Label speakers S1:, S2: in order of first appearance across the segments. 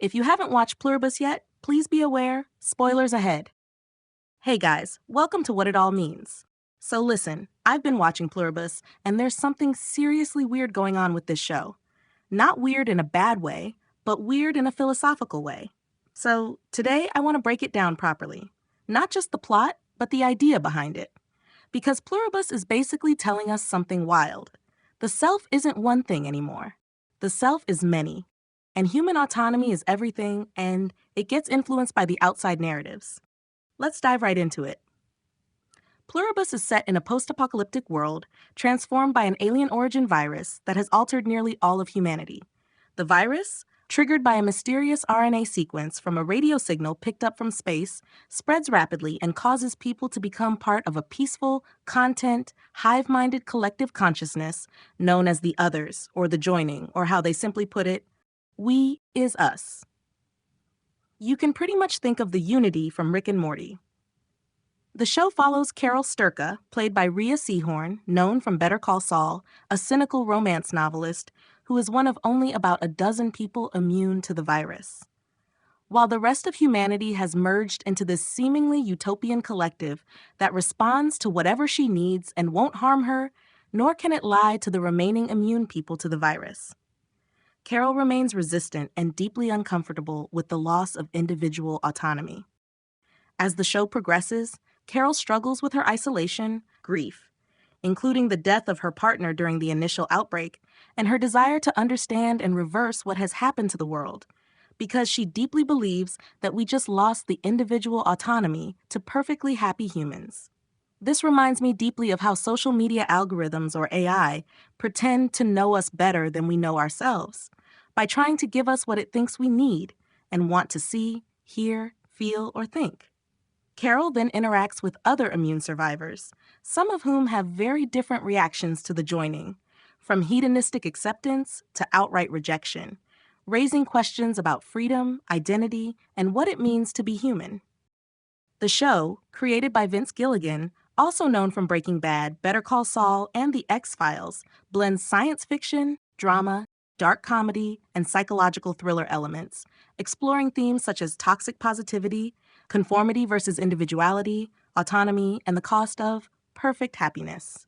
S1: If you haven't watched Pluribus yet, please be aware, spoilers ahead. Hey guys, welcome to What It All Means. So listen, I've been watching Pluribus, and there's something seriously weird going on with this show. Not weird in a bad way, but weird in a philosophical way. So today I want to break it down properly. Not just the plot, but the idea behind it. Because Pluribus is basically telling us something wild. The self isn't one thing anymore. The self is many. And human autonomy is everything, and it gets influenced by the outside narratives. Let's dive right into it. Pluribus is set in a post-apocalyptic world transformed by an alien origin virus that has altered nearly all of humanity. The virus, triggered by a mysterious RNA sequence from a radio signal picked up from space, spreads rapidly and causes people to become part of a peaceful, content, hive-minded collective consciousness known as the others, or the joining, or how they simply put it, we is us. You can pretty much think of the unity from Rick and Morty. The show follows Carol Sturka, played by Rhea Seehorn, known from Better Call Saul, a cynical romance novelist who is one of only about a dozen people immune to the virus. While the rest of humanity has merged into this seemingly utopian collective that responds to whatever she needs and won't harm her, nor can it lie to the remaining immune people to the virus. Carol remains resistant and deeply uncomfortable with the loss of individual autonomy. As the show progresses, Carol struggles with her isolation, grief, including the death of her partner during the initial outbreak, and her desire to understand and reverse what has happened to the world, because she deeply believes that we just lost the individual autonomy to perfectly happy humans. This reminds me deeply of how social media algorithms, or AI, pretend to know us better than we know ourselves, by trying to give us what it thinks we need and want to see, hear, feel, or think. Carol then interacts with other immune survivors, some of whom have very different reactions to the joining, from hedonistic acceptance to outright rejection, raising questions about freedom, identity, and what it means to be human. The show, created by Vince Gilligan, also known from Breaking Bad, Better Call Saul, and The X-Files, blends science fiction, drama, dark comedy, and psychological thriller elements, exploring themes such as toxic positivity, conformity versus individuality, autonomy, and the cost of perfect happiness.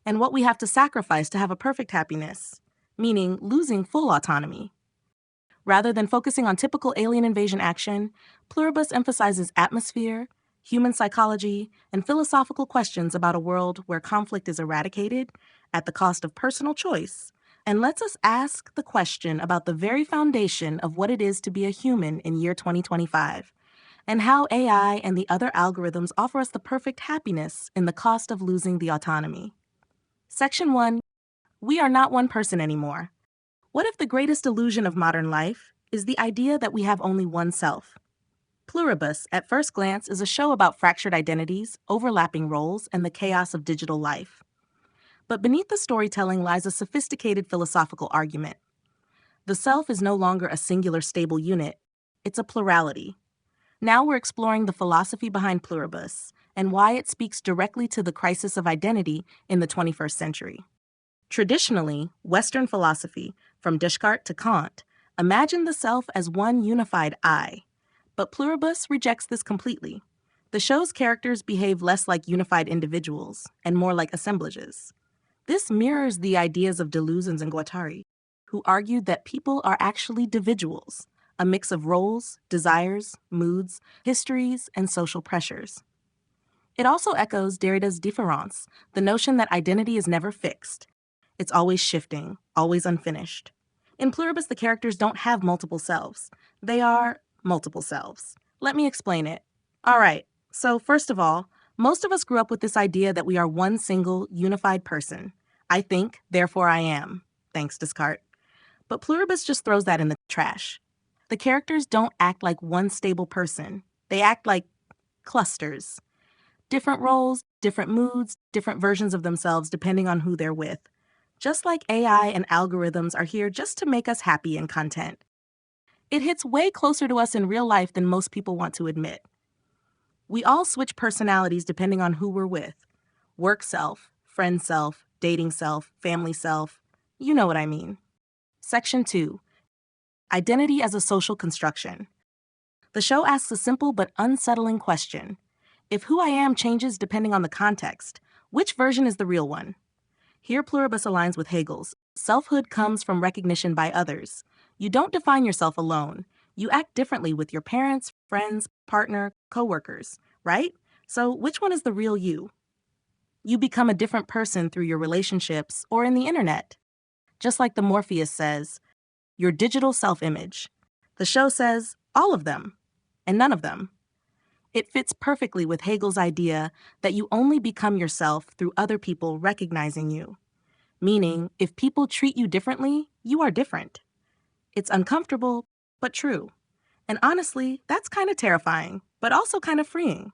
S1: And what we have to sacrifice to have a perfect happiness, meaning losing full autonomy. Rather than focusing on typical alien invasion action, Pluribus emphasizes atmosphere, human psychology, and philosophical questions about a world where conflict is eradicated at the cost of personal choice, and lets us ask the question about the very foundation of what it is to be a human in year 2025, and how AI and the other algorithms offer us the perfect happiness in the cost of losing the autonomy. Section 1. We are not one person anymore. What if the greatest illusion of modern life is the idea that we have only one self? Pluribus, at first glance, is a show about fractured identities, overlapping roles, and the chaos of digital life. But beneath the storytelling lies a sophisticated philosophical argument. The self is no longer a singular stable unit, it's a plurality. Now we're exploring the philosophy behind Pluribus and why it speaks directly to the crisis of identity in the 21st century. Traditionally, Western philosophy, from Descartes to Kant, imagined the self as one unified I, but Pluribus rejects this completely. The show's characters behave less like unified individuals and more like assemblages. This mirrors the ideas of Deleuze and Guattari, who argued that people are actually individuals, a mix of roles, desires, moods, histories, and social pressures. It also echoes Derrida's différance, the notion that identity is never fixed. It's always shifting, always unfinished. In Pluribus, the characters don't have multiple selves. They are multiple selves. Let me explain it. All right, so first of all, most of us grew up with this idea that we are one single, unified person. I think, therefore I am. Thanks, Descartes. But Pluribus just throws that in the trash. The characters don't act like one stable person. They act like clusters. Different roles, different moods, different versions of themselves depending on who they're with. Just like AI and algorithms are here just to make us happy and content. It hits way closer to us in real life than most people want to admit. We all switch personalities depending on who we're with. Work self, friend self, dating self, family self. You know what I mean. Section 2. Identity as a social construction. The show asks a simple but unsettling question. If who I am changes depending on the context, which version is the real one? Here, Pluribus aligns with Hegel's. Selfhood comes from recognition by others. You don't define yourself alone. You act differently with your parents, friends, partner, coworkers, right? So, which one is the real you? You become a different person through your relationships or in the internet. Just like the Morpheus says, your digital self-image. The show says, all of them, and none of them. It fits perfectly with Hegel's idea that you only become yourself through other people recognizing you. Meaning, if people treat you differently, you are different. It's uncomfortable, but true. And honestly, that's kind of terrifying, but also kind of freeing.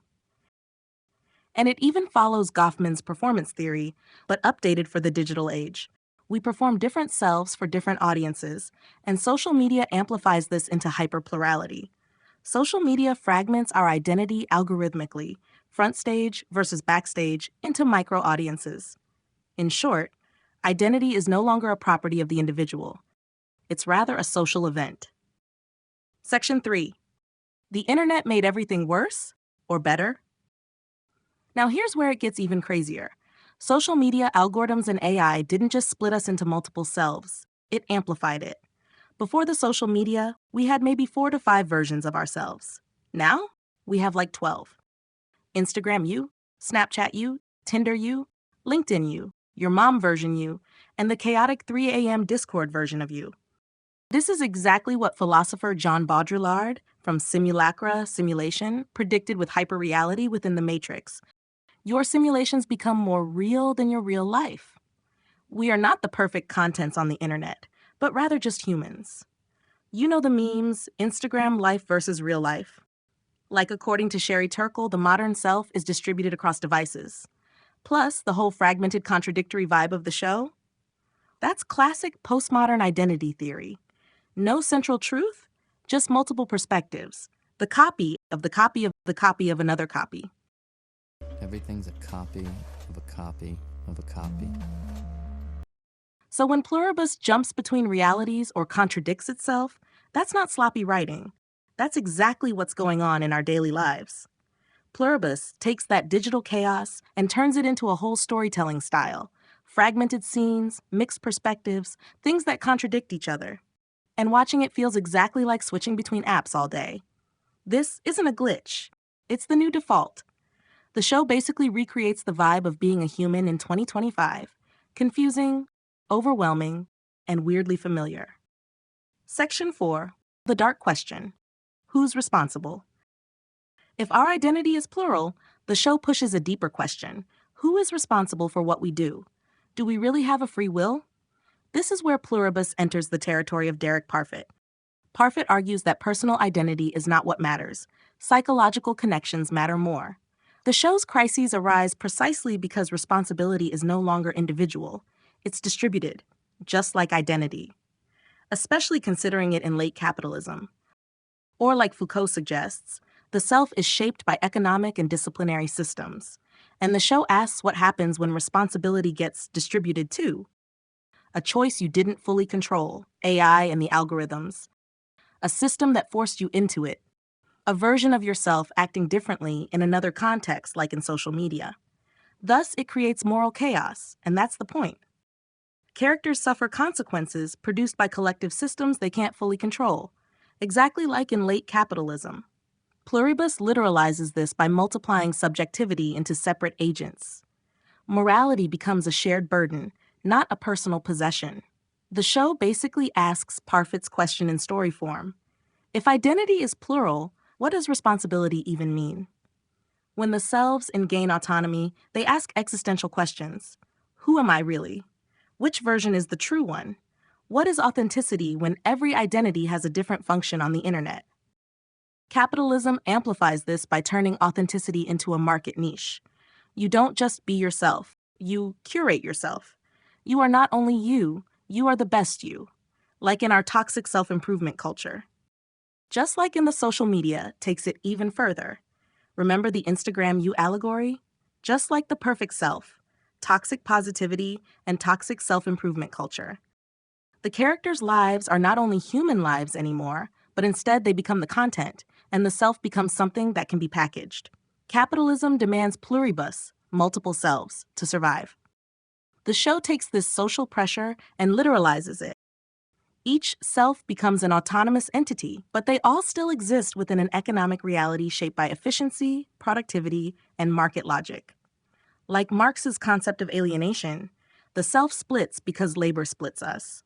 S1: And it even follows Goffman's performance theory, but updated for the digital age. We perform different selves for different audiences, and social media amplifies this into hyperplurality. Social media fragments our identity algorithmically, front stage versus backstage, into micro audiences. In short, identity is no longer a property of the individual. It's rather a social event. Section 3. The internet made everything worse or better? Now here's where it gets even crazier. Social media algorithms and AI didn't just split us into multiple selves, it amplified it. Before the social media, we had maybe 4 to 5 versions of ourselves. Now, we have like 12. Instagram you, Snapchat you, Tinder you, LinkedIn you, your mom version you, and the chaotic 3 a.m. Discord version of you. This is exactly what philosopher John Baudrillard from Simulacra Simulation predicted with hyperreality within the Matrix. Your simulations become more real than your real life. We are not the perfect contents on the internet, but rather just humans. You know the memes, Instagram life versus real life. Like according to Sherry Turkle, the modern self is distributed across devices. Plus, the whole fragmented contradictory vibe of the show. That's classic postmodern identity theory. No central truth, just multiple perspectives. The copy of the copy of the copy of another copy.
S2: Everything's a copy of a copy of a copy.
S1: So when Pluribus jumps between realities or contradicts itself, that's not sloppy writing. That's exactly what's going on in our daily lives. Pluribus takes that digital chaos and turns it into a whole storytelling style. Fragmented scenes, mixed perspectives, things that contradict each other. And watching it feels exactly like switching between apps all day. This isn't a glitch. It's the new default. The show basically recreates the vibe of being a human in 2025. Confusing, overwhelming, and weirdly familiar. Section 4. The Dark Question. Who's responsible? If our identity is plural, the show pushes a deeper question. Who is responsible for what we do? Do we really have a free will? This is where Pluribus enters the territory of Derek Parfit. Parfit argues that personal identity is not what matters. Psychological connections matter more. The show's crises arise precisely because responsibility is no longer individual. It's distributed, just like identity. Especially considering it in late capitalism. Or like Foucault suggests, the self is shaped by economic and disciplinary systems. And the show asks what happens when responsibility gets distributed too. A choice you didn't fully control, AI and the algorithms. A system that forced you into it. A version of yourself acting differently in another context, like in social media. Thus, it creates moral chaos, and that's the point. Characters suffer consequences produced by collective systems they can't fully control, exactly like in late capitalism. Pluribus literalizes this by multiplying subjectivity into separate agents. Morality becomes a shared burden, not a personal possession. The show basically asks Parfit's question in story form. If identity is plural, what does responsibility even mean? When the selves gain autonomy, they ask existential questions. Who am I really? Which version is the true one? What is authenticity when every identity has a different function on the internet? Capitalism amplifies this by turning authenticity into a market niche. You don't just be yourself, you curate yourself. You are not only you are the best you, like in our toxic self-improvement culture. Just like in the social media takes it even further. Remember the Instagram you allegory? Just like the perfect self, toxic positivity and toxic self-improvement culture. The characters' lives are not only human lives anymore, but instead they become the content, and the self becomes something that can be packaged. Capitalism demands pluribus, multiple selves, to survive. The show takes this social pressure and literalizes it. Each self becomes an autonomous entity, but they all still exist within an economic reality shaped by efficiency, productivity, and market logic. Like Marx's concept of alienation, the self splits because labor splits us.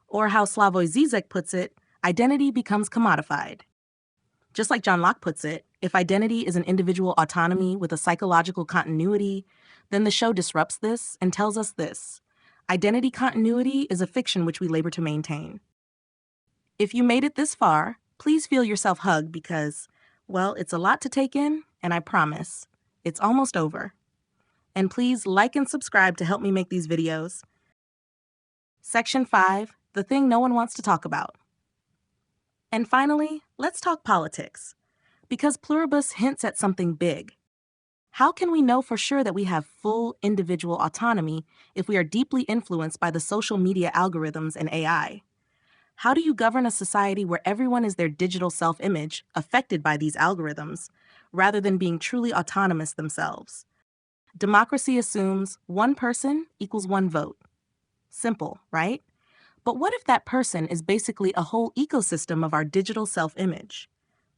S1: Or how Slavoj Žižek puts it, identity becomes commodified. Just like John Locke puts it, if identity is an individual autonomy with a psychological continuity, then the show disrupts this and tells us this: identity continuity is a fiction which we labor to maintain. If you made it this far, please feel yourself hugged because, well, it's a lot to take in, and I promise, it's almost over. And please like and subscribe to help me make these videos. Section 5, the thing no one wants to talk about. And finally, let's talk politics. Because Pluribus hints at something big. How can we know for sure that we have full individual autonomy if we are deeply influenced by the social media algorithms and AI? How do you govern a society where everyone is their digital self-image affected by these algorithms, rather than being truly autonomous themselves? Democracy assumes one person equals one vote. Simple, right? But what if that person is basically a whole ecosystem of our digital self-image?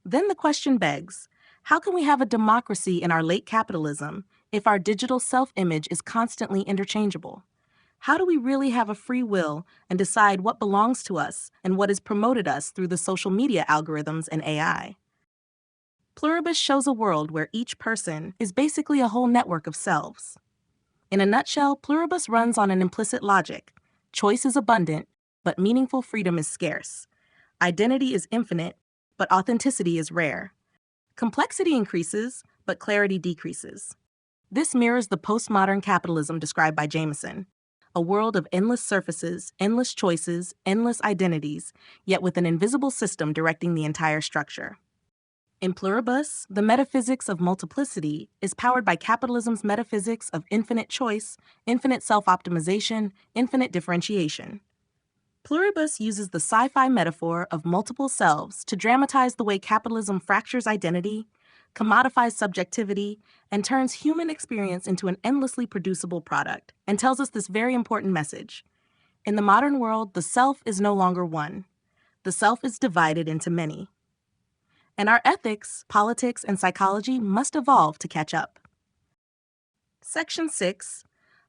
S1: Then the question begs, how can we have a democracy in our late capitalism if our digital self-image is constantly interchangeable? How do we really have a free will and decide what belongs to us and what is promoted us through the social media algorithms and AI? Pluribus shows a world where each person is basically a whole network of selves. In a nutshell, Pluribus runs on an implicit logic. Choice is abundant, but meaningful freedom is scarce. Identity is infinite, but authenticity is rare. Complexity increases, but clarity decreases. This mirrors the postmodern capitalism described by Jameson, a world of endless surfaces, endless choices, endless identities, yet with an invisible system directing the entire structure. In Pluribus, the metaphysics of multiplicity is powered by capitalism's metaphysics of infinite choice, infinite self-optimization, infinite differentiation. Pluribus uses the sci-fi metaphor of multiple selves to dramatize the way capitalism fractures identity, commodifies subjectivity, and turns human experience into an endlessly producible product, and tells us this very important message. In the modern world, the self is no longer one. The self is divided into many. And our ethics, politics, and psychology must evolve to catch up. Section 6,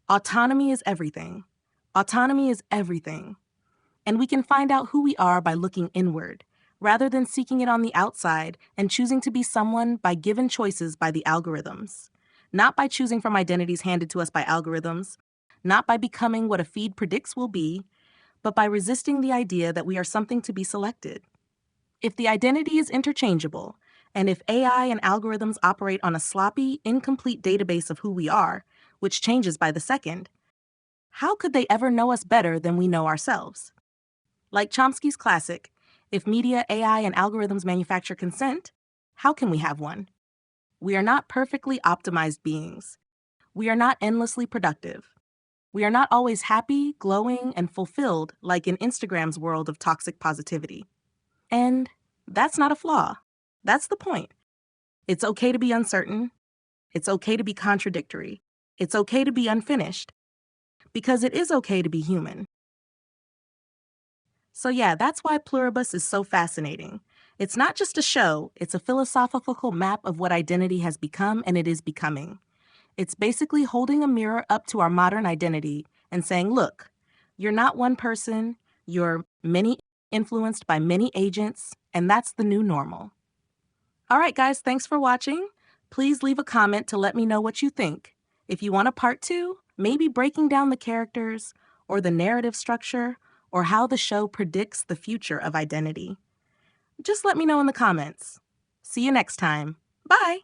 S1: autonomy is everything. Autonomy is everything. And we can find out who we are by looking inward, rather than seeking it on the outside and choosing to be someone by given choices by the algorithms. Not by choosing from identities handed to us by algorithms, not by becoming what a feed predicts we'll be, but by resisting the idea that we are something to be selected. If the identity is interchangeable, and if AI and algorithms operate on a sloppy, incomplete database of who we are, which changes by the second, how could they ever know us better than we know ourselves? Like Chomsky's classic, if media, AI, and algorithms manufacture consent, how can we have one? We are not perfectly optimized beings. We are not endlessly productive. We are not always happy, glowing, and fulfilled like in Instagram's world of toxic positivity. And that's not a flaw. That's the point. It's okay to be uncertain. It's okay to be contradictory. It's okay to be unfinished. Because it is okay to be human. So yeah, that's why Pluribus is so fascinating. It's not just a show, it's a philosophical map of what identity has become and it is becoming. It's basically holding a mirror up to our modern identity and saying, look, you're not one person, you're many influenced by many agents, and that's the new normal. All right, guys, thanks for watching. Please leave a comment to let me know what you think. If you want a part 2, maybe breaking down the characters or the narrative structure or how the show predicts the future of identity. Just let me know in the comments. See you next time. Bye!